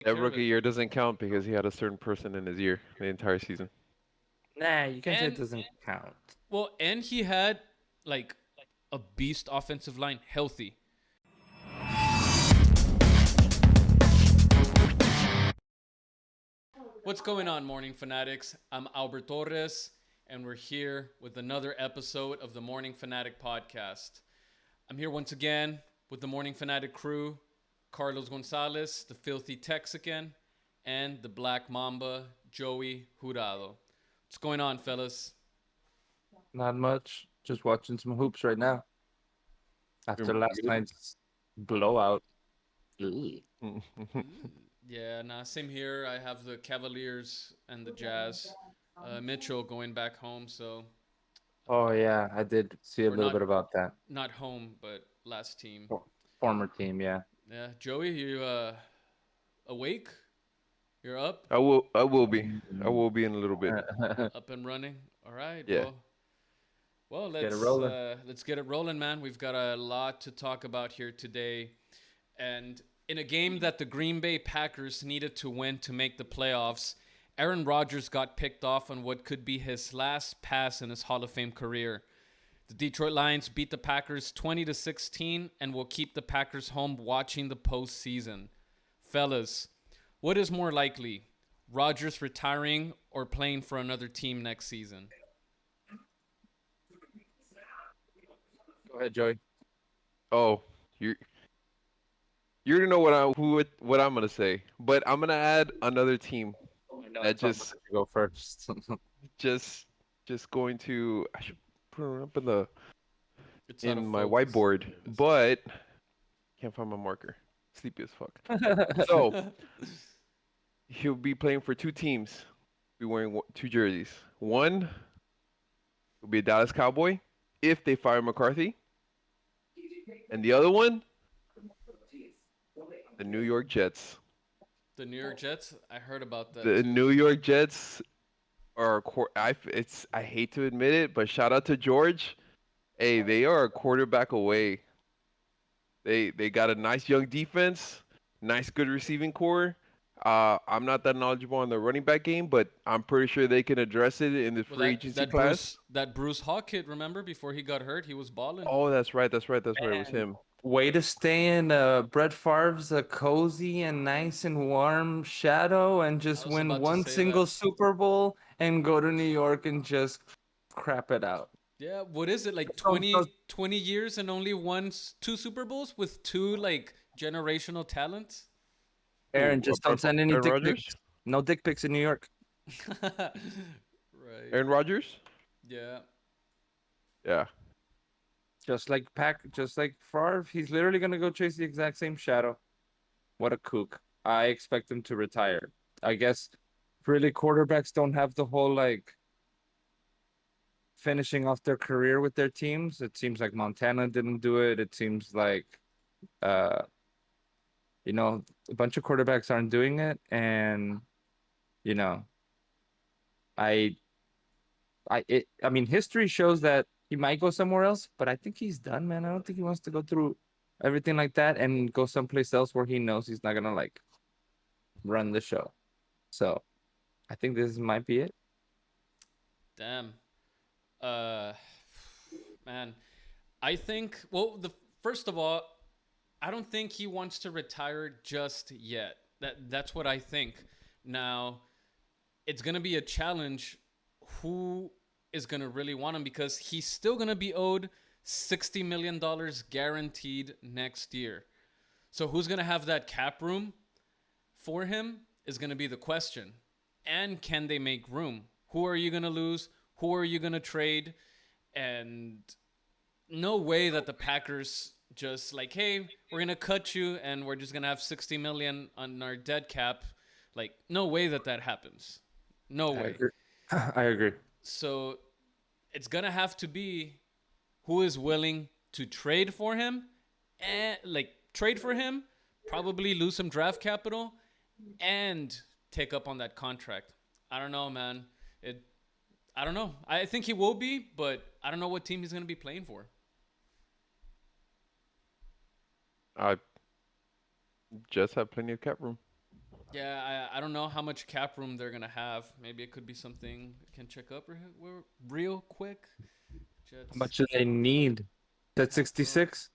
Take That care of rookie it. year doesn't count because he had a certain person in his ear the entire season. Nah, you can say it And doesn't count. and he had like a beast offensive line healthy. What's going on, Morning Fanatics? I'm Albert Torres, and we're here with another episode of the Morning Fanatic podcast. I'm here once again with the Morning Fanatic crew, Carlos Gonzalez, the filthy Texican, and the Black Mamba, Joey Jurado. What's going on, fellas? Not much. Just watching some hoops right now after Doing last pretty night's blowout. Ugh. good. Yeah, nah, same here. I have the Cavaliers and the Jazz. Mitchell going back home, so Oh yeah, I did see a or little bit about that. not home, but last team. Former team, yeah. Yeah, Joey, you awake? You're up, I will be in a little bit. up and running. All right. Yeah. Well, Get it rolling. let's get it rolling, man. We've got a lot to talk about here today, and in a game that the Green Bay Packers needed to win to make the playoffs, Aaron Rodgers got picked off on what could be his last pass in his Hall of Fame career. The Detroit Lions beat the Packers 20-16 and will keep the Packers home watching the postseason. Fellas, what is more likely? Rodgers retiring or playing for another team next season? Go ahead, Joey. Oh, you already know what I'm gonna say, but I'm gonna add another team I know. that That's why I'm gonna let you go first. just just going to. I should put it up in the It's out of in my focus. whiteboard, but can't find my marker. Sleepy as fuck. So he'll be playing for two teams. Be wearing two jerseys. One will be a Dallas Cowboy if they fire McCarthy, and the other one, the New York Jets. The New York Jets, I heard about that The too. New York Jets are I hate to admit it, but shout out to George. Hey, they are a quarterback away. They got a nice young defense, nice good receiving core. I'm not that knowledgeable on the running back game, but I'm pretty sure they can address it in the Well, free agency class. That Bruce Hawk kid, remember before he got hurt, he was balling. Oh, that's right, that's right, that's right. It was Man, him. way to stay in Brett Favre's cozy and nice and warm shadow and I just was win about to one say that. single Super Bowl and go to New York and just crap it out. Yeah, what is it like So, so 20 years and only two Super Bowls with two like generational talents? Aaron, Who? just don't send any Aaron dick Rodgers? pics. No dick pics in New York. Right. Aaron Rodgers? Yeah. Yeah. Just like Favre, he's literally gonna go chase the exact same shadow. What a kook. I expect him to retire. I guess really quarterbacks don't have the whole like finishing off their career with their teams. It seems like Montana didn't do it. It seems like uh a bunch of quarterbacks aren't doing it, and you know, I I mean history shows that he might go somewhere else, but I think he's done, man. I don't think he wants to go through everything like that and go someplace else where he knows he's not gonna like run the show. So I think this might be it. Damn. Uh man, I think well the first of all, I don't think he wants to retire just yet. That's what I think. Now, it's going to be a challenge who is going to really want him because he's still going to be owed $60 million guaranteed next year. So who's going to have that cap room for him is going to be the question. And can they make room? Who are you going to lose? Who are you going to trade? And no way that the Packers just like, hey, we're gonna cut you and we're just gonna have 60 million on our dead cap. Like, no way that that happens. No I way. agree. I agree. So it's gonna have to be who is willing to trade for him and like trade for him, probably lose some draft capital and take up on that contract. I don't know, man. It I don't know. I think he will be, but I don't know what team he's gonna be playing for. I just have plenty of cap room. Yeah, I don't know how much cap room they're gonna have. Maybe it could be something I can check up real quick. How Jets much do they need? That cap room 66?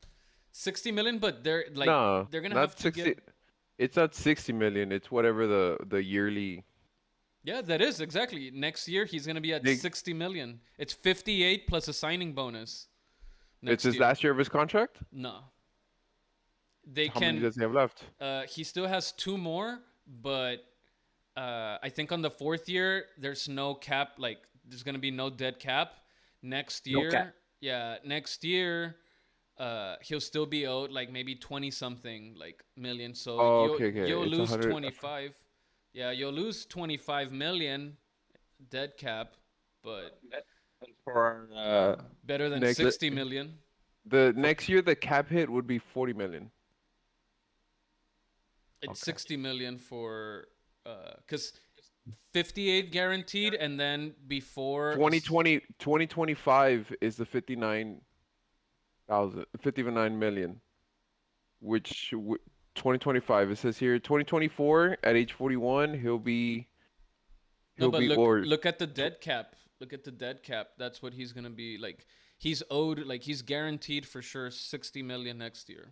60 million, but they're like No, they're gonna have not to get. 60. It's not 60 million. It's whatever the yearly. Yeah, that is exactly. Next year he's gonna be at They, 60 million. It's 58 plus a signing bonus it's next his year. last year of his contract. No, they How many can. does he have left? He still has two more, but I think on the fourth year there's no cap. Like there's gonna be no dead cap. Next No year, cap. yeah, next year, he'll still be owed like maybe 20 something like million. So Oh, you'll okay, okay. you'll It's lose 100. 25. Yeah, you'll lose 25 million dead cap, but For better than Next, 60 million. the next year the cap hit would be 40 million. It's Okay. 60 million for because 58 guaranteed, and then before 2025 is the 59 million, which 2025 it says here 2024 at age 41 no, he'll but be look or look at the dead cap. Look at the dead cap. That's what he's gonna be like. He's owed like he's guaranteed for sure 60 million next year.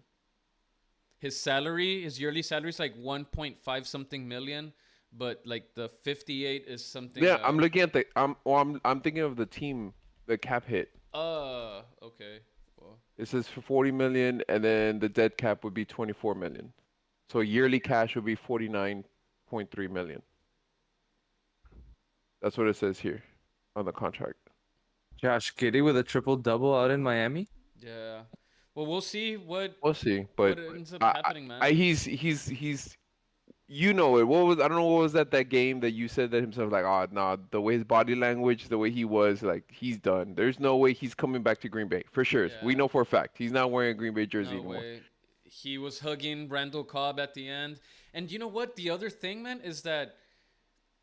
His salary, his yearly salary is like 1.5 something million, but like the 58 is something. yeah, I'm looking at the I'm thinking of the team, the cap hit. Okay. Well, It says for 40 million and then the dead cap would be 24 million. So yearly cash would be 49.3 million. That's what it says here on the contract. Josh Giddey with a triple double out in Miami. yeah. Well, we'll see what We'll see, what but ends up I, happening, man. he's you know it. What was I don't know what was that game that you said that himself like oh nah the way his body language the way he was like he's done. There's no way he's coming back to Green Bay for sure. We Yeah. know for a fact he's not wearing a Green Bay jersey No anymore. way. He was hugging Randall Cobb at the end. And you know what? The other thing, man, is that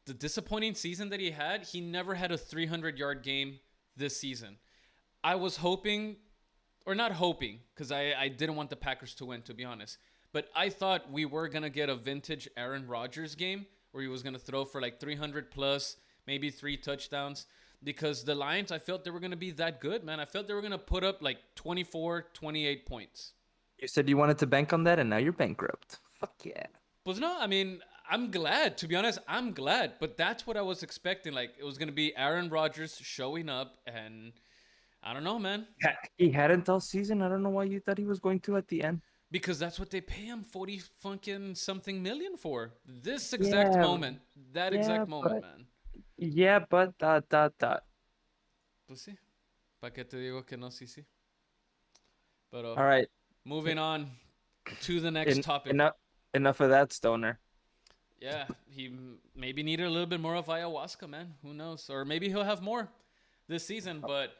the disappointing season that he had, he never had a 300-yard game this season. I was hoping, or not hoping, because I didn't want the Packers to win, to be honest. But I thought we were going to get a vintage Aaron Rodgers game where he was going to throw for like 300 plus, maybe 3 touchdowns. Because the Lions, I felt they were going to be that good, man. I felt they were going to put up like 24, 28 points. You said you wanted to bank on that, and now you're bankrupt. Fuck yeah. But no, I mean, I'm glad. To be honest, I'm glad. But that's what I was expecting. Like, it was going to be Aaron Rodgers showing up, and I don't know, man. He hadn't all season. I don't know why you thought he was going to at the end. Because that's what they pay him 40 fucking something million for. This exact moment. That exact moment, man. Yeah, but Pues sí. ¿Para qué te digo que no, sí, sí? Pero all right. moving on to the next topic. Enough of that, Stoner. Yeah, he maybe needed a little bit more of ayahuasca, man. Who knows? Or maybe he'll have more this season, but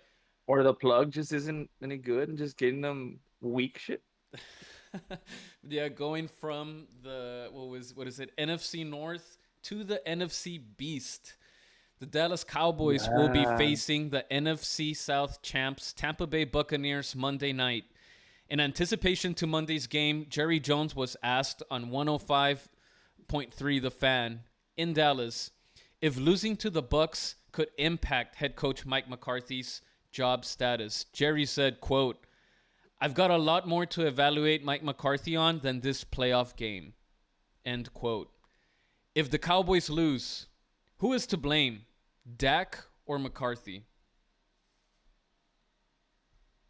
Or the plug just isn't any good and just getting them weak shit. yeah, going from the what is it, NFC North to the NFC Beast. The Dallas Cowboys will be facing the NFC South champs Tampa Bay Buccaneers Monday night. In anticipation to Monday's game, Jerry Jones was asked on 105.3 The Fan in Dallas if losing to the Bucs could impact head coach Mike McCarthy's job status. Jerry said, quote, "I've got a lot more to evaluate Mike McCarthy on than this playoff game." End quote. If the Cowboys lose, who is to blame? Dak or McCarthy?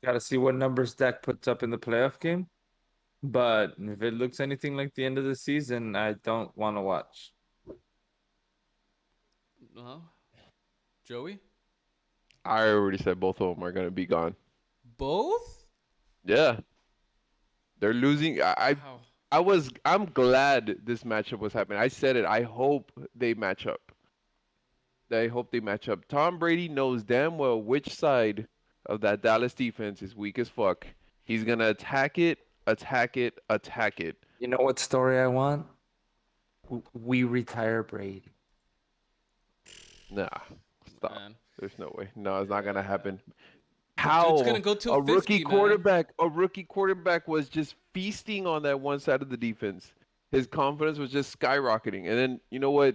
Got to see what numbers Dak puts up in the playoff game. But if it looks anything like the end of the season, I don't want to watch. Joey? I already said both of them are gonna be gone. Both? Yeah, they're losing. Wow. I'm glad this matchup was happening. I said it. I hope they match up. I hope they match up. Tom Brady knows damn well which side of that Dallas defense is weak as fuck. He's gonna attack it, attack it, attack it. You know what story I want? We retire Brady. Nah, stop. Man. There's no way. No, it's not gonna happen. How Dude's gonna go till a 50, man. rookie quarterback was just feasting on that one side of the defense. His confidence was just skyrocketing. And then you know what?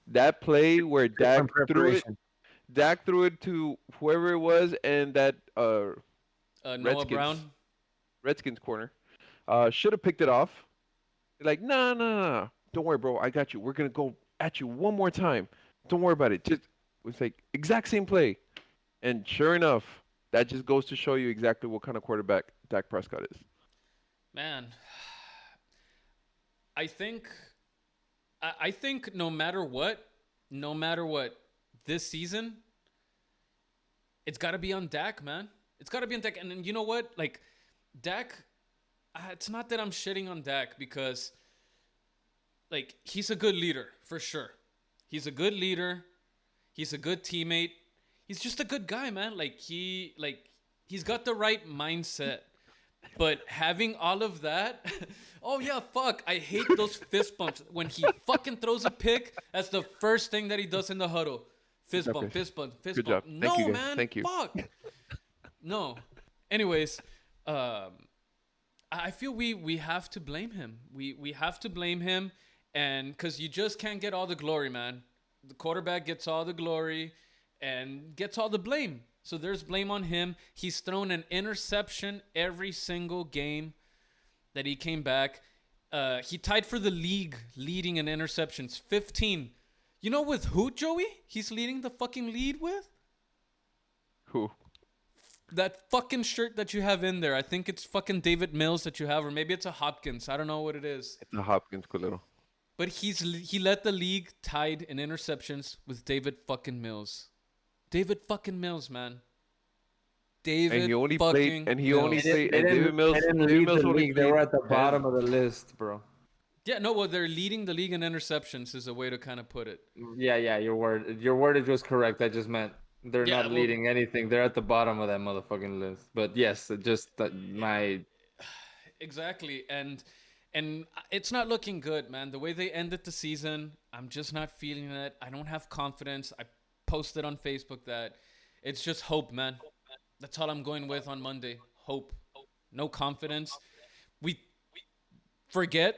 That play where Different preparation. Dak threw it to whoever it was, and that Noah Redskins Brown. Redskins corner should have picked it off. Like, no, no, no, don't worry, bro. I got you. We're gonna go at you one more time. Don't worry about it. Just it's like exact same play, and sure enough, that just goes to show you exactly what kind of quarterback Dak Prescott is. Man, I think I think no matter what, this season, it's got to be on Dak, man. It's got to be on Dak. And then you know what? Like, Dak, it's not that I'm shitting on Dak because, like, he's a good leader for sure. He's a good leader. He's a good teammate. He's just a good guy, man. He's got the right mindset. But having all of that, oh yeah, fuck. I hate those fist bumps. When he fucking throws a pick, that's the first thing that he does in the huddle. Fist bump, fist bump, fist Good bump. job. No, Thank you, guys. man. Thank you. Fuck. No. Anyways, I feel we have to blame him. We have to blame him, and because you just can't get all the glory, man. The quarterback gets all the glory and gets all the blame. So there's blame on him. He's thrown an interception every single game that he came back. He tied for the league leading in interceptions, 15. You know with who, Joey? He's leading the fucking lead with? Who? That fucking shirt that you have in there. I think it's fucking David Mills that you have, or maybe it's a Hopkins. I don't know what it is. It's a Hopkins, Colero. But he led the league tied in interceptions with David fucking Mills. David fucking Mills, man. David And he only fucking played. And he only Mills. played. And David Mills. They didn't David lead Mills the only league. They were at the played bottom 10. of the list, bro. Yeah, no, well, they're leading the league in interceptions is a way to kind of put it. Yeah, your wordage was correct. I just meant they're Yeah, not well- leading anything. They're at the bottom of that motherfucking list. But yes, my Exactly, and it's not looking good, man. The way they ended the season, I'm just not feeling it. I don't have confidence. I posted on Facebook that it's just hope, man. That's all I'm going with on Monday. Hope. No confidence. We forget.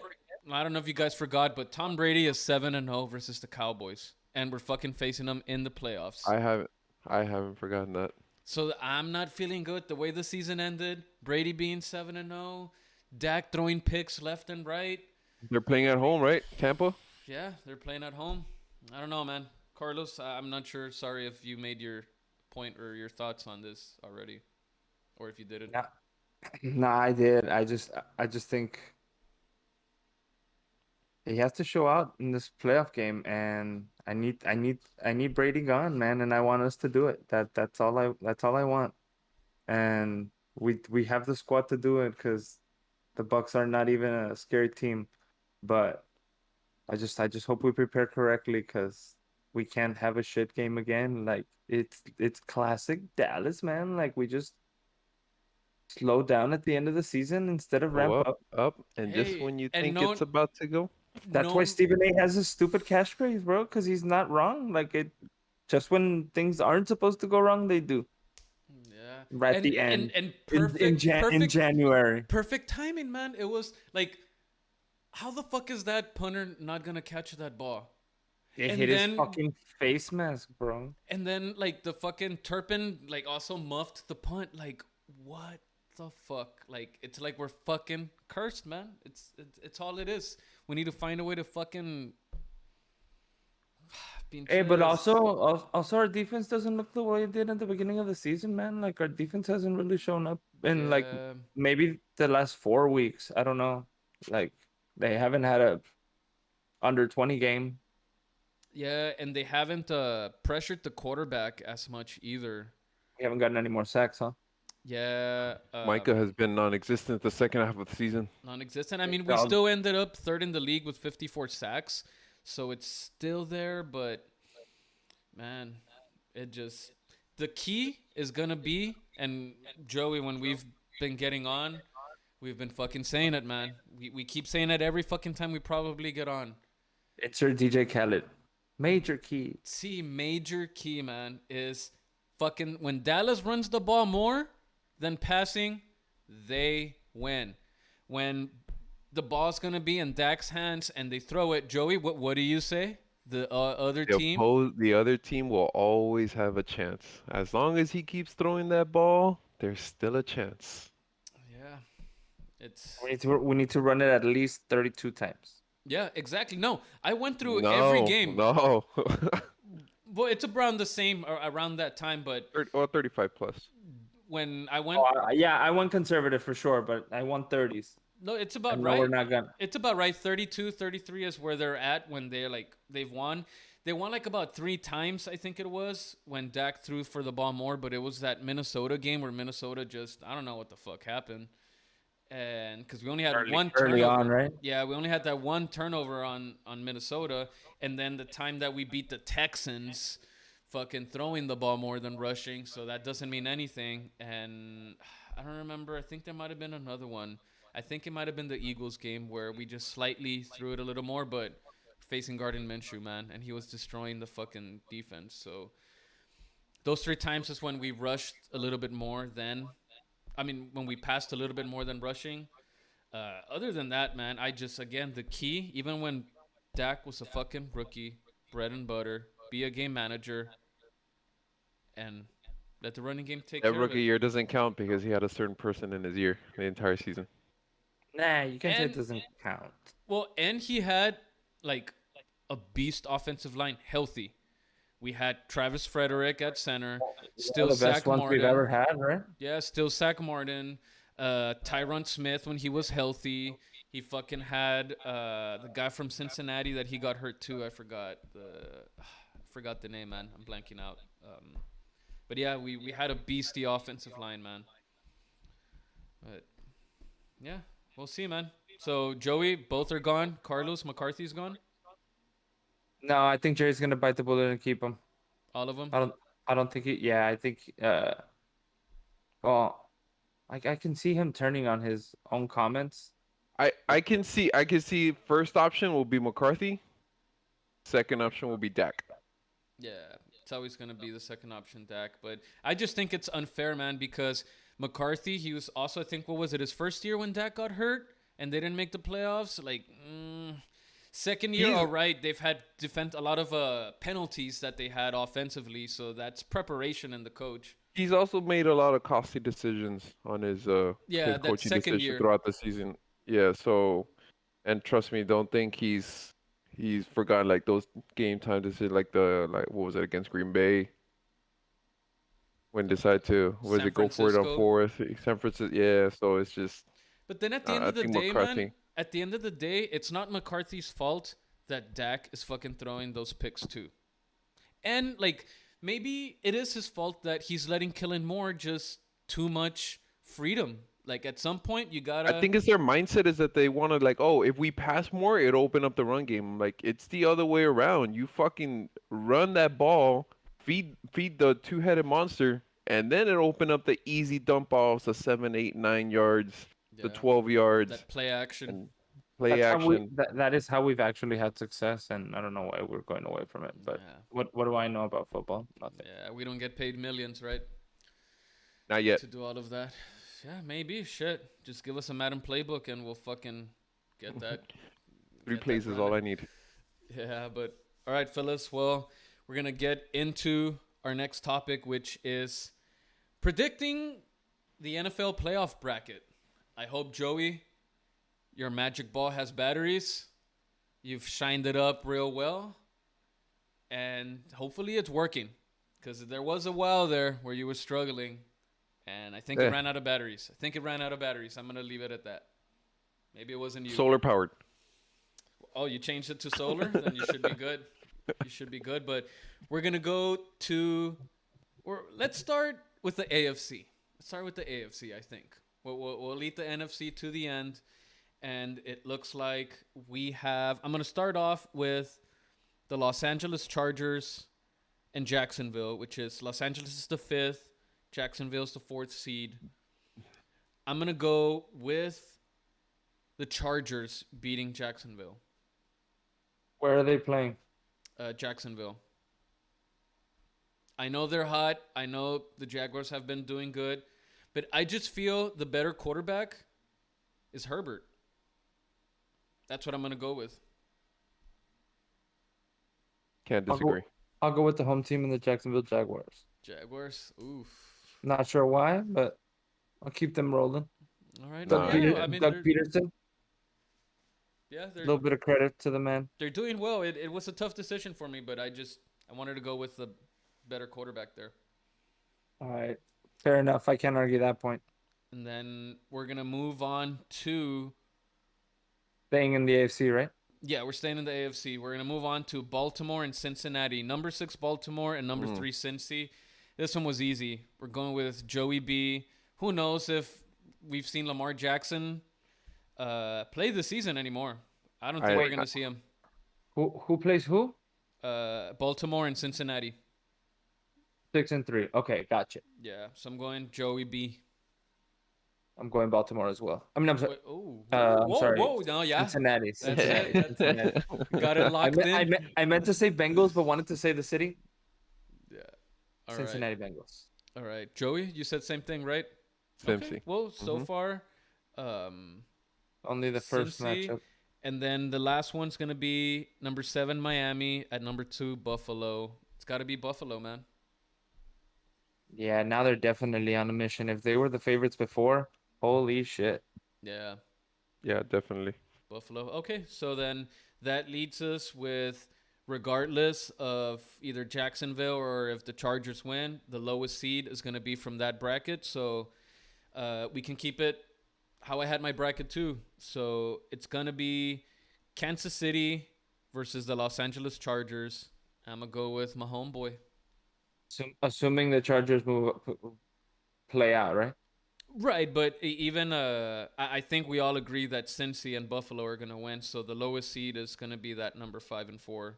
I don't know if you guys forgot, but Tom Brady is 7-0 versus the Cowboys, and we're fucking facing them in the playoffs. I haven't forgotten that. So I'm not feeling good. The way the season ended, Brady being 7-0, Dak throwing picks left and right. They're playing at home, right? Tampa. Yeah, they're playing at home. I don't know, man. Carlos, I'm not sure. Sorry if you made your point or your thoughts on this already, or if you didn't. no, I did. I just think he has to show out in this playoff game, and I need Brady gone, man, and I want us to do it. That's all I want, and we have the squad to do it because the Bucks are not even a scary team, but I just hope we prepare correctly because we can't have a shit game again. Like it's classic Dallas, man. Like we just slow down at the end of the season instead of ramp Go up, and just Hey, when you and think no- it's about to go. That's No- why Stephen A has a stupid catchphrase, bro, because he's not wrong. Like it, just when things aren't supposed to go wrong, they do. Yeah. Right at the end. And In perfect, in January. perfect timing, man. It was like, how the fuck is that punter not gonna catch that ball? It And hit then- his fucking face mask, bro. And then like the fucking Turpin like also muffed the punt. Like what the fuck? Like it's like we're fucking cursed, man. It's all it is. We need to find a way to fucking. Hey, but also our defense doesn't look the way it did at the beginning of the season, man. Like our defense hasn't really shown up in like maybe the last 4 weeks. I don't know. Like they haven't had a under 20 game. Yeah, and they haven't pressured the quarterback as much either. We haven't gotten any more sacks, huh? Yeah, Micah has been non-existent the second half of the season. non-existent. I mean, we Dog. still ended up third in the league with 54 sacks, so it's still there. But man, it just the key is gonna be, and Joey, when we've been getting on, we've been fucking saying it, man. We keep saying it every fucking time we probably get on. It's your DJ Khaled. Major key. See, major key, man, is fucking when Dallas runs the ball more than passing, they win. When the ball's gonna be in Dak's hands and they throw it, Joey, what do you say? The other team? The other team will always have a chance. As long as he keeps throwing that ball, there's still a chance. Yeah, it's We need to run it at least 32 times. yeah, exactly. No, I went through every No, game. no. Well, it's around the same or around that time, but 35 plus. when I Oh, went, yeah, I went conservative for sure, but I won 30s. no, it's I about know we're right. not gonna. It's about right. 32, 33 is where they're at when they're like they've won. They won like about 3 times, I think it was, when Dak threw for the ball more. But it was that Minnesota game where Minnesota just I don't know what the fuck happened, and because we only had one Early turnover. on, right? Yeah, we only had that one turnover on Minnesota, and then the time that we beat the Texans, fucking throwing the ball more than rushing. So that doesn't mean anything. And I don't remember. I think there might have been another one. I think it might have been the Eagles game where we just slightly threw it a little more, but facing Gardner Minshew, man, and he was destroying the fucking defense. So those 3 times is when we rushed a little bit more than, I mean, when we passed a little bit more than rushing. Other than that, man, I just, again, the key, even when Dak was a fucking rookie, bread and butter, be a game manager, and let the running game take That care of rookie it. year doesn't count because he had a certain person in his ear the entire season. Nah, you can say it And, doesn't count. well, and he had, like, a beast offensive line, healthy. We had Travis Frederick at center, One still of the best Zach ones we've Martin. ever had, right? Yeah, still Zach Martin. Tyron Smith when he was healthy. He fucking had the guy from Cincinnati that he got hurt too. I forgot the name, man. I'm blanking out. But yeah, we had a beastie offensive line, man. But yeah, we'll see, man. So Joey, both are gone. Carlos McCarthy's gone. No, I think Jerry's gonna bite the bullet and keep him. All of them. I don't. I don't think he. Yeah, I think. Well, I can see him turning on his own comments. I can see first option will be McCarthy. Second option will be Dak. Yeah, it's always going to be the second option, Dak. But I just think it's unfair, man, because McCarthy, he was also, I think, what was it, his first year when Dak got hurt and they didn't make the playoffs? Like, second year, He's- all right, they've had a lot of penalties that they had offensively, so that's preparation in the coach. He's also made a lot of costly decisions on Yeah, his that coaching second decisions year. throughout the season. Yeah, so and trust me, don't think he's forgotten like those game time decisions like what was it against Green Bay when decided to was San it go for it on Francisco. fourth San Francisco, yeah, so it's just But then at the end I of the think day, man, McCarthy. at the end of the day, it's not McCarthy's fault that Dak is fucking throwing those picks too. And like maybe it is his fault that he's letting Kellen Moore just too much freedom. Like at some point you gotta I think it's their mindset is that they want to like, oh, if we pass more, it'll open up the run game. Like it's the other way around. You fucking run that ball, feed the two-headed monster, and then it'll open up the easy dump offs, the 7, 8, 9 yards, the yeah, 12 yards, that play action. and play That's how we. action. That is how we've actually had success, and I don't know why we're going away from it. But Yeah. what do I know about football? Nothing. Yeah, we don't get paid millions, right? Not yet. To do all of that. Yeah, maybe. Shit. Just give us a Madden playbook and we'll fucking get that. 3 get plays that is all I running. need. Yeah, but all right, fellas. Well, we're gonna get into our next topic, which is predicting the NFL playoff bracket. I hope, Joey, your magic ball has batteries. You've shined it up real well, and hopefully it's working. Because there was a while there where you were struggling, and I think it Yeah. ran out of batteries. I'm gonna leave it at that. Maybe it wasn't you. Solar powered. Oh, you changed it to solar? Then you should be good. You should be good. But we're going to go to, or let's start with the AFC. Let's start with the AFC, I think. We'll lead the NFC to the end. And it looks like we have, I'm going to start off with the Los Angeles Chargers and Jacksonville, which is Los Angeles is the 5th, Jacksonville is the 4th seed. I'm going to go with the Chargers beating Jacksonville. Where are they playing? Jacksonville. I know they're hot. I know the Jaguars have been doing good. But I just feel the better quarterback is Herbert. That's what I'm gonna go with. Can't I'll disagree. I'll go with the home team and the Jacksonville Jaguars. Jaguars. Oof. Not sure why, but I'll keep them rolling. All right. Nah, Yeah. I mean, Doug Peterson. yeah, A little bit of credit to the man. they're doing well. It was a tough decision for me, but I wanted to go with the better quarterback there. All right, fair enough. I can't argue that point. And then we're gonna move on to Staying in the AFC, right? yeah, we're staying in the AFC. We're gonna move on to Baltimore and Cincinnati. Number 6 Baltimore and number 3 Cincy. This one was easy. We're going with Joey B. Who knows if we've seen Lamar Jackson play this season anymore? I don't think we're gonna see him. Who plays who? Baltimore and Cincinnati. 6 and 3. Okay, gotcha. Yeah, so I'm going Joey B. I'm going Baltimore as well. I mean, I'm sorry. Oh, I'm sorry. whoa, no, yeah. Cincinnati. That's it. That's it. Got it locked in. I meant to say Bengals, but wanted to say the city. Yeah. All Cincinnati Bengals. All right. Joey, you said same thing, right? Cincy. Okay. Well, so far, Only the first Cincy, matchup. and then the last one's going to be number 7, Miami, at number 2, Buffalo. It's got to be Buffalo, man. Yeah, now they're definitely on a mission. If they were the favorites before, holy shit. Yeah. Yeah, definitely. Buffalo. Okay, so then that leads us with, regardless of either Jacksonville or if the Chargers win, the lowest seed is going to be from that bracket. So we can keep it how I had my bracket too. So it's going to be Kansas City versus the Los Angeles Chargers. I'm going to go with my homeboy. Assuming the Chargers play out, right? Right, but even I think we all agree that Cincy and Buffalo are gonna win. So the lowest seed is gonna be that number 5 and 4.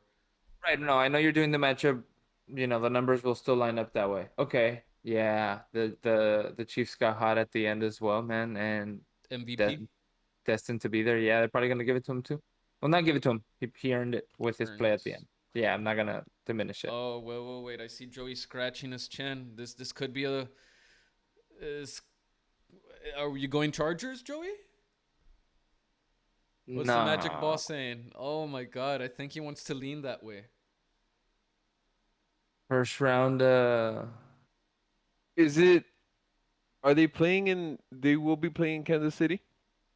Right. No, I know you're doing the matchup. You know the numbers will still line up that way. Okay. Yeah. The Chiefs got hot at the end as well, man, and MVP destined to be there. Yeah, they're probably gonna give it to him too. Well, not give it to him. He earned it with his play at the end. Yeah, I'm not gonna diminish it. Oh, wait! I see Joey scratching his chin. This could be a. Are you going Chargers, Joey? What's the magic boss saying? Oh my God, I think he wants to lean that way. First round. Is it? Are they playing in? They will be playing in Kansas City.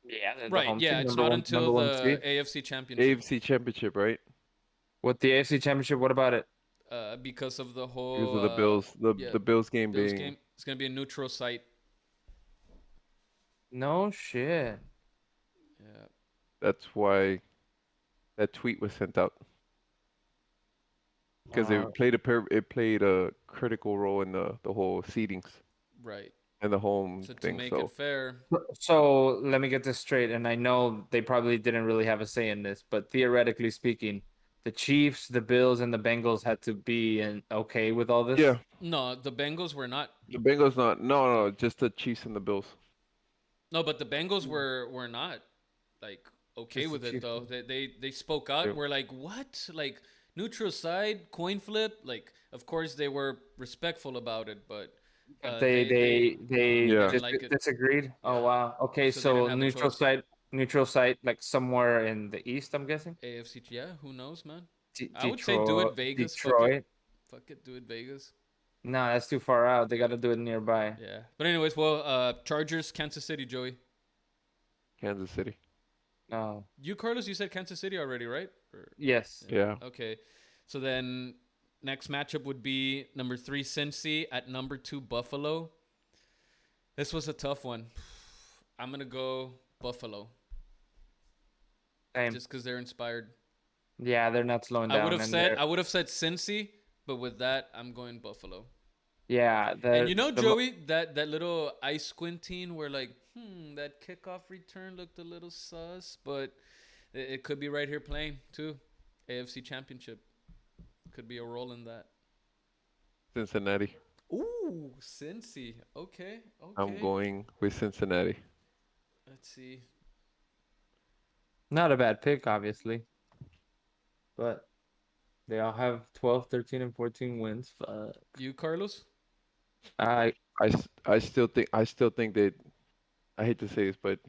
Yeah. Right. Yeah. It's not until the AFC Championship. AFC Championship, right? With the AFC Championship, what about it? Because of the whole. Because of the Bills, the Bills game being. It's gonna be a neutral site. No shit. Yeah. That's why that tweet was sent out. Because it played a critical role in the whole seedings. Right. And the home so thing. To make it fair. So let me get this straight, and I know they probably didn't really have a say in this, but theoretically speaking, the Chiefs, the Bills, and the Bengals had to be okay with all this. Yeah. No, the Bengals were not. The Bengals not. No, just the Chiefs and the Bills. No, but the Bengals were not like okay Just with the it Chiefs. though. They spoke out. Yeah. We're like, what? Like neutral side, coin flip. Like, of course they were respectful about it, but They Yeah. just like it. disagreed. Yeah. Oh wow. Okay, So they didn't so have a choice. neutral site, like somewhere in the east, I'm guessing. AFC, yeah, who knows, man? Detroit, I would say do it Vegas. Detroit. Fuck it, do it Vegas. No, that's too far out. They got to do it nearby. Yeah, but anyways, well, Chargers, Kansas City, Joey. Kansas City. No. You, Carlos, you said Kansas City already, right? Yes. Yeah. Okay, so then next matchup would be number 3 Cincy at number 2 Buffalo. This was a tough one. I'm gonna go Buffalo. Same. Just because they're inspired. Yeah, they're not slowing down. I would have said Cincy, but with that, I'm going Buffalo. Yeah, and you know, Joey, that little eye squinting where like, that kickoff return looked a little sus, but it could be right here playing too. AFC Championship could be a role in that. Cincinnati. Ooh, Cincy. Okay. I'm going with Cincinnati. Let's see. Not a bad pick, obviously. But they all have 12, 13, and 14 wins. You, Carlos? I still think that I hate to say this, but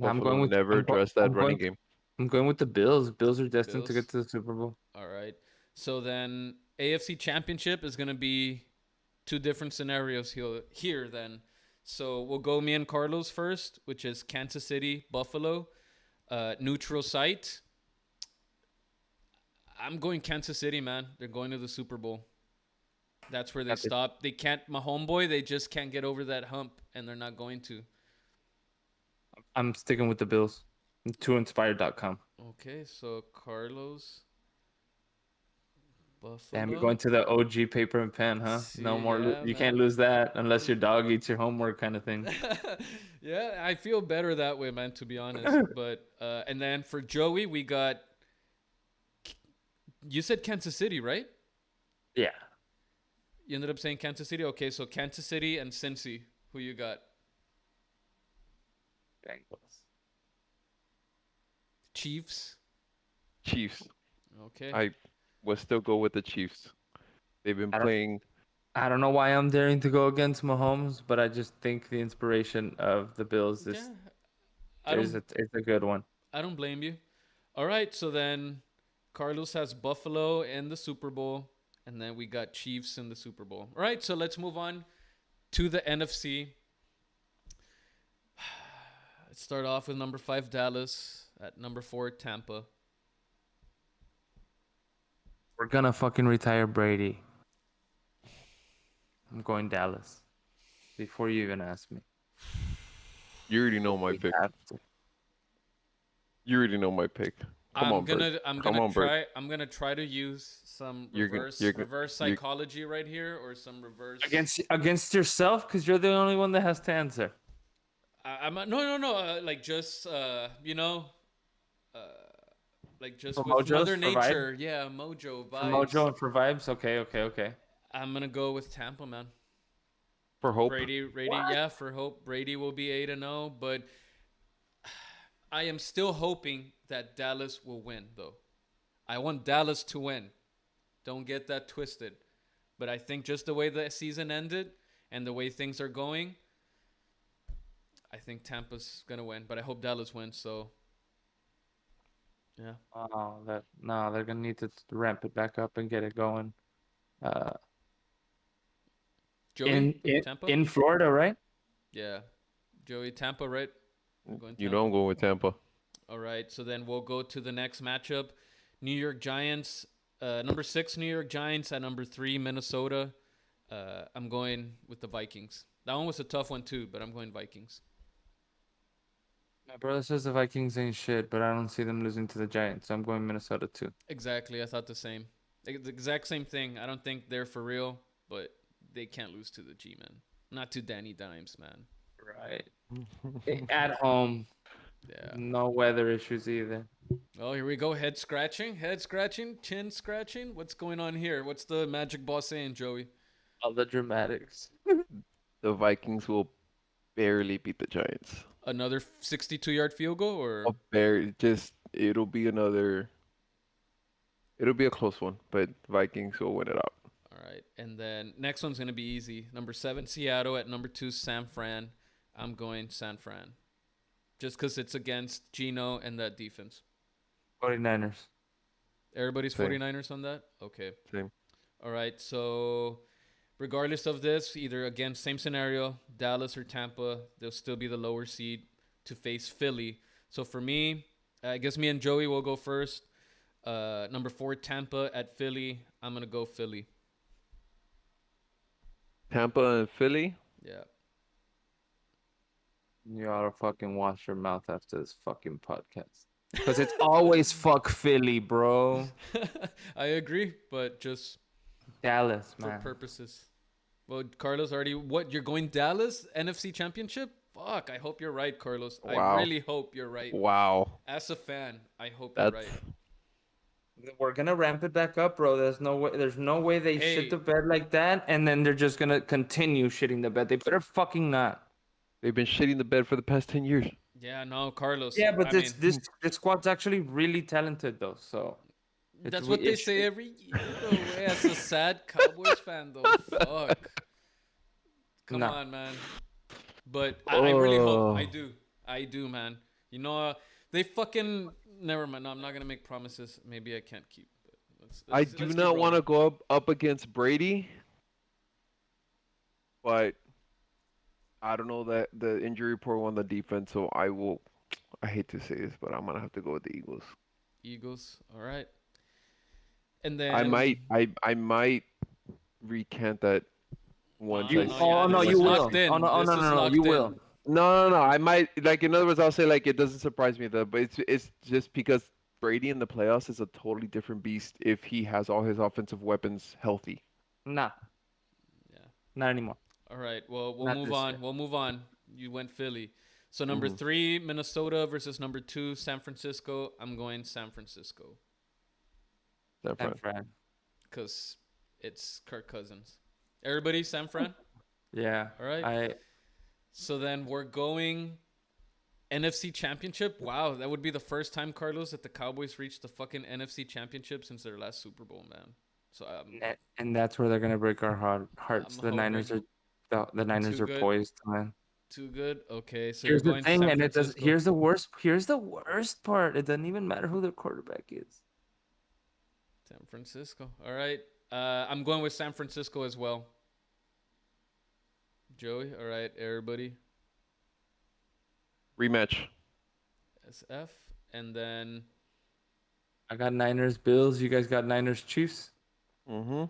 I'm Buffalo going with never addressed that running game. I'm going with the Bills. Bills are destined to Bills. get to the Super Bowl. All right. So then AFC Championship is going to be two different scenarios here then. So we'll go me and Carlos first, which is Kansas City, Buffalo, neutral site. I'm going Kansas City, man. They're going to the Super Bowl. That's where they stop. They can't, my homeboy, they just can't get over that hump, and they're not going to. I'm sticking with the Bills. Toinspired.com. Okay, so Carlos, Buffalo. Damn, you're going to the OG paper and pen, huh? No more. Yeah, You man. can't lose that unless your dog eats your homework, kind of thing. Yeah, I feel better that way, man, to be honest. But and then for Joey, we got. You said Kansas City, right? Yeah. You ended up saying Kansas City. Okay, so Kansas City and Cincy. Who you got? Bengals. Chiefs. Chiefs. Okay. I would still go with the Chiefs. They've been playing. I don't know why I'm daring to go against Mahomes, but I just think the inspiration of the Bills is it's a good one. I don't blame you. All right, so then Carlos has Buffalo in the Super Bowl, and then we got Chiefs in the Super Bowl. All right, so let's move on to the NFC. Let's start off with number 5, Dallas. At number 4, Tampa. We're gonna fucking retire Brady. I'm going Dallas. Before you even ask me. You already know my pick. You already know my pick. I'm gonna try to use some reverse psychology right here, or some reverse against yourself, because you're the only one that has to answer. No. Like just like just for with Mojos, Mother for Nature. vibe? Yeah, mojo vibes. For mojo and for vibes. Okay. I'm gonna go with Tampa, man. For hope. Brady, yeah, for hope. Brady will be 8-0, but I am still hoping that Dallas will win, though. I want Dallas to win. Don't get that twisted. But I think just the way the season ended and the way things are going, I think Tampa's gonna win. But I hope Dallas wins. So, yeah. Oh, they're gonna need to ramp it back up and get it going. Joey, Tampa? In Florida, right? Yeah, Joey, Tampa, right? You know I'm going with Tampa. All right, so then we'll go to the next matchup. New York Giants, number 6, New York Giants at number 3, Minnesota. I'm going with the Vikings. That one was a tough one too, but I'm going Vikings. My brother says the Vikings ain't shit, but I don't see them losing to the Giants. So I'm going Minnesota too. Exactly, I thought the same. The exact same thing. I don't think they're for real, but they can't lose to the G-Men. Not to Danny Dimes, man. Right. At home. Yeah. No weather issues either. Oh, here we go. Head scratching, chin scratching. What's going on here? What's the magic ball saying, Joey? All the dramatics. The Vikings will barely beat the Giants. Another 62-yard field goal, or it'll be a close one, but Vikings will win it out. All right, and then next one's gonna be easy. Number 7, Seattle at number 2, San Fran. I'm going San Fran, just because it's against Geno and that defense. 49ers. Everybody's Same. 49ers on that? Okay. Same. All right, so regardless of this, either again, same scenario, Dallas or Tampa, they'll still be the lower seed to face Philly. So for me, I guess me and Joey will go first. Number 4, Tampa at Philly. I'm going to go Philly. Tampa and Philly? Yeah. You ought to fucking wash your mouth after this fucking podcast. Because it's always fuck Philly, bro. I agree, but just Dallas, for man. purposes. Well, Carlos already, what, you're going Dallas NFC Championship? Fuck, I hope you're right, Carlos. Wow. I really hope you're right. Wow. As a fan, I hope you're right. We're gonna ramp it back up, bro. There's no way they shit the bed like that, and then they're just gonna continue shitting the bed. They better fucking not. They've been shitting the bed for the past 10 years. Yeah, no, Carlos. Yeah, but this squad's actually really talented, though. So that's what they say every year, though. As a sad Cowboys fan, though. Fuck. Come on, man. But I really hope. I do, man. You know, They fucking never mind. No, I'm not gonna make promises. Maybe I can't keep. But I do let's keep not want to rolling. go up against Brady, but I don't know that the injury report on the defense, so I will. I hate to say this, but I'm gonna have to go with the Eagles. Eagles. All right. And I then might, I might recant that once I no, Oh yeah, no, this once you is I will. locked see. Oh in. no, oh no, This is no, no, you locked will. in. No. I might like in other words, I'll say like it doesn't surprise me that, but it's just because Brady in the playoffs is a totally different beast if he has all his offensive weapons healthy. Nah, Yeah. not anymore. All right. Well, we'll Not move this on. year. We'll move on. You went Philly. So number Hmm. 3, Minnesota versus number 2, San Francisco. I'm going San Francisco San San Fran. Fran. because it's Kirk Cousins. Everybody, San Fran. Yeah, All right. I So then we're going NFC Championship. Wow, that would be the first time, Carlos, that the Cowboys reached the fucking NFC Championship since their last Super Bowl, man. So and that's where they're gonna break our hearts. I'm The Niners hoping are the Niners too are good, poised, man. too good. Okay, so you're Here's the going thing, San and it does. Francisco. Here's the worst part. It doesn't even matter who their quarterback is. San Francisco. All right. I'm going with San Francisco as well. Joey. All right, everybody. Rematch. SF. And then I got Niners, Bills. You guys got Niners, Chiefs. Mm-hmm.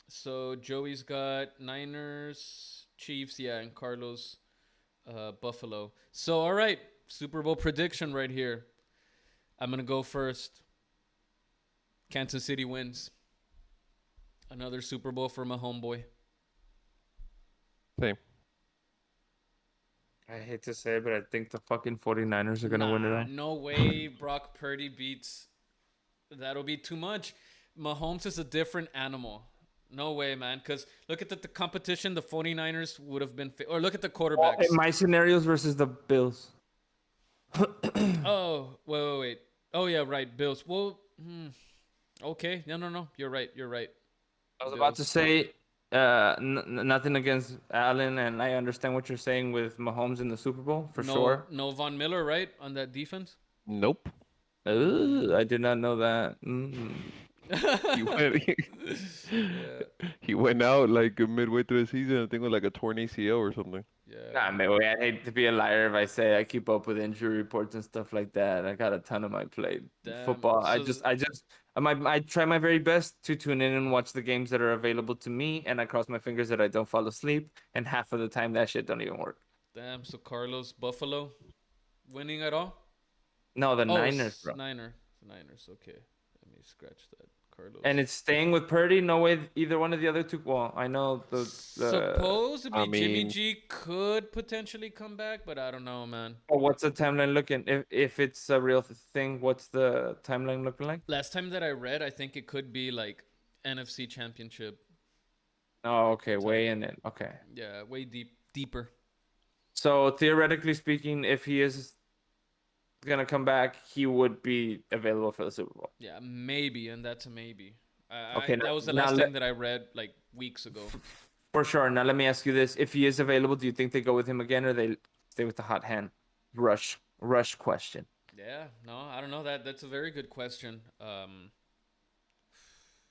So Joey's got Niners, Chiefs, yeah, and Carlos Buffalo. So all right, Super Bowl prediction right here. I'm going to go first. Kansas City wins. Another Super Bowl for my homeboy. Same. I hate to say it, but I think the fucking 49ers are gonna win it all. No way Brock Purdy beats. That'll be too much. Mahomes is a different animal. No way, man. Because look at the competition. The 49ers would have been... or look at the quarterbacks. In my scenarios versus the Bills. Oh, wait. Oh, yeah, right. Bills. Well, okay. No. You're right. I was about to Bills. say nothing against Allen, and I understand what you're saying with Mahomes in the Super Bowl for sure. No Von Miller, right? On that defense? Nope. Ooh, I did not know that. He went. Yeah. He went out like midway through the season. I think with like a torn ACL or something. Yeah. Nah, man, I'd hate to be a liar if I say I keep up with injury reports and stuff like that. I got a ton on my plate. Damn. Football. So I try my very best to tune in and watch the games that are available to me, and I cross my fingers that I don't fall asleep. And half of the time, that shit don't even work. Damn. So Carlos Buffalo winning at all? No, the Oh, Niners, bro. Niners. Okay. Let me scratch that. Carlos. And it's staying with Purdy. No way either one of the other two. Well, I know the Supposedly I Jimmy mean- G could potentially come back, but I don't know, man. Well, what's the timeline looking? If it's a real thing, what's the timeline looking like? Last time that I read, I think it could be like NFC Championship. Oh, okay, way in it. Okay. Yeah, way deeper. So theoretically speaking, if he is gonna come back, he would be available for the Super Bowl. Yeah, maybe, and that's a maybe. Okay, that was the now last let- thing that I read like weeks ago. For sure. Now let me ask you this: if he is available, do you think they go with him again, or they stay with the hot hand? Rush question. Yeah, no, I don't know. That's a very good question.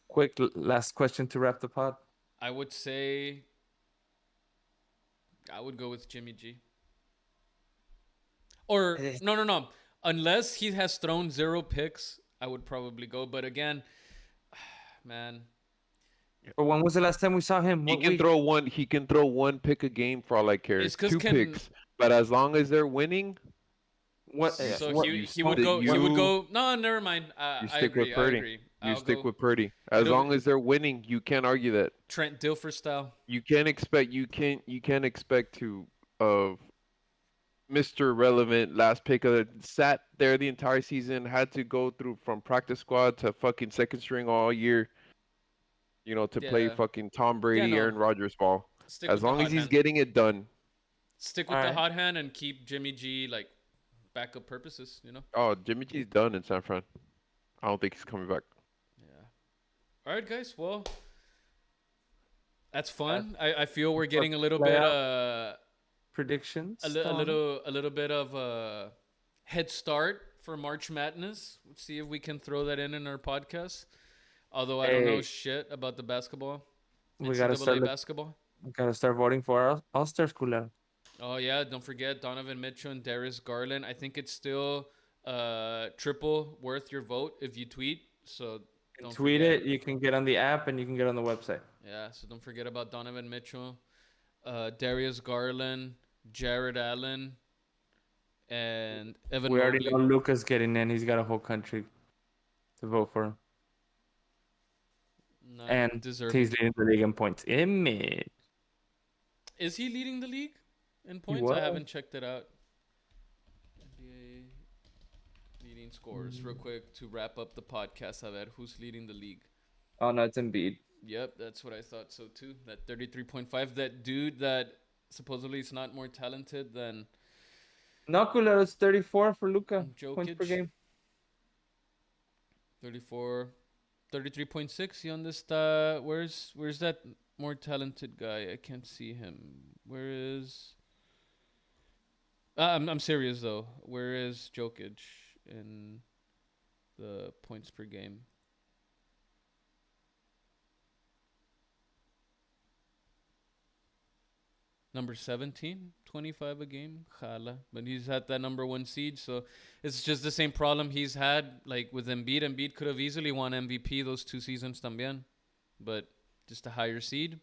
Quick last question to wrap the pod. I would say I would go with Jimmy G. Or no. Unless he has thrown 0 picks, I would probably go. But again, man, Or when was the last time we saw him? He What can week? throw one. He can throw one pick a game for all I care. It's 'cause 2 picks, but as long as they're winning, What? so what- he would go. He would go. No, never mind. I stick agree. with Purdy. I agree. You I'll stick go with Purdy. As It'll- long as they're winning, you can't argue that. Trent Dilfer style. You can't expect to Mr. Relevant last pick of the sat there the entire season, had to go through from practice squad to fucking second string all year, to play Yeah. fucking Tom Brady, no. Aaron Rodgers ball. Stick As with the long as hot he's hand. getting it done. Stick with All the right. hot hand and keep Jimmy G like backup purposes. Oh, Jimmy G's done in San Fran. I don't think he's coming back. Yeah. All right, guys. Well, that's fun. I feel we're getting a little bit playoff predictions. a little bit of head start for March Madness. Let's see if we can throw that in our podcast. Although I don't know Hey, shit about the basketball, we gotta start. NCAA basketball. We gotta start voting for our All-Stars, culero. Oh yeah, don't forget Donovan Mitchell and Darius Garland. I think it's still triple worth your vote if you tweet. So don't Tweet forget. it. You can get on the app and you can get on the website. Yeah, so don't forget about Donovan Mitchell, Darius Garland, Jared Allen, and Evan We already Mobley. know Luca's getting in. He's got a whole country to vote for him. Not And deserving. he's leading the league in points. Image. Is he leading the league in He points? was. I haven't checked it out. NBA leading scores, real quick, to wrap up the podcast. A ver, who's leading the league? Oh no, it's Embiid. Yep, that's what I thought so too. That 33.5. That dude that supposedly is not more talented than No, culero, it's 34 for Luca. Points per Jokic. game. 34, 33.6. You on this? Where's that more talented guy? I can't see him. Where is? I'm serious though. Where is Jokic in the points per game? Number 17, 25 a game. Jala. But he's at that number 1 seed, so it's just the same problem he's had like with Embiid. Embiid could have easily won MVP those 2 seasons también. But just a higher seed.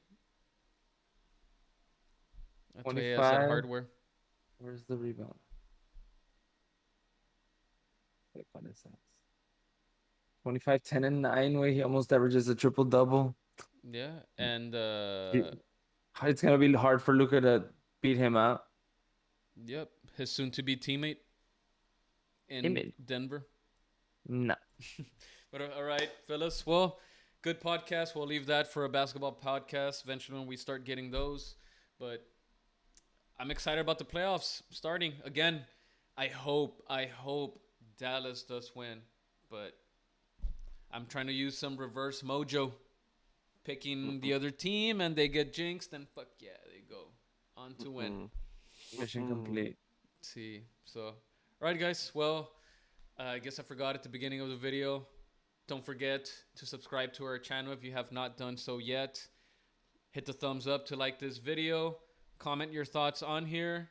That's why he has that 25. hardware. Where's the rebound? What is that? 25, 10, and 9, where he almost averages a triple double. Yeah, and It's gonna be hard for Luca to beat him out. yep, his soon-to-be teammate in Image. Denver. No. But all right, fellas. Well, good podcast. We'll leave that for a basketball podcast eventually when we start getting those. But I'm excited about the playoffs starting again. I hope Dallas does win, but I'm trying to use some reverse mojo, picking the other team and they get jinxed, and fuck yeah, they go on to win. Mission complete. See, so all right, guys. Well, I guess I forgot at the beginning of the video. Don't forget to subscribe to our channel if you have not done so yet. Hit the thumbs up to like this video. Comment your thoughts on here.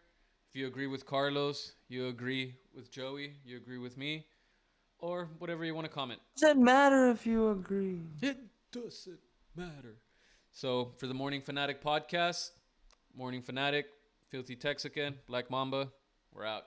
If you agree with Carlos, you agree with Joey, you agree with me, or whatever you want to comment. Doesn't matter if you agree. It doesn't matter. So for the Morning Fanatic podcast, Morning Fanatic, Filthy Texican, Black Mamba, we're out.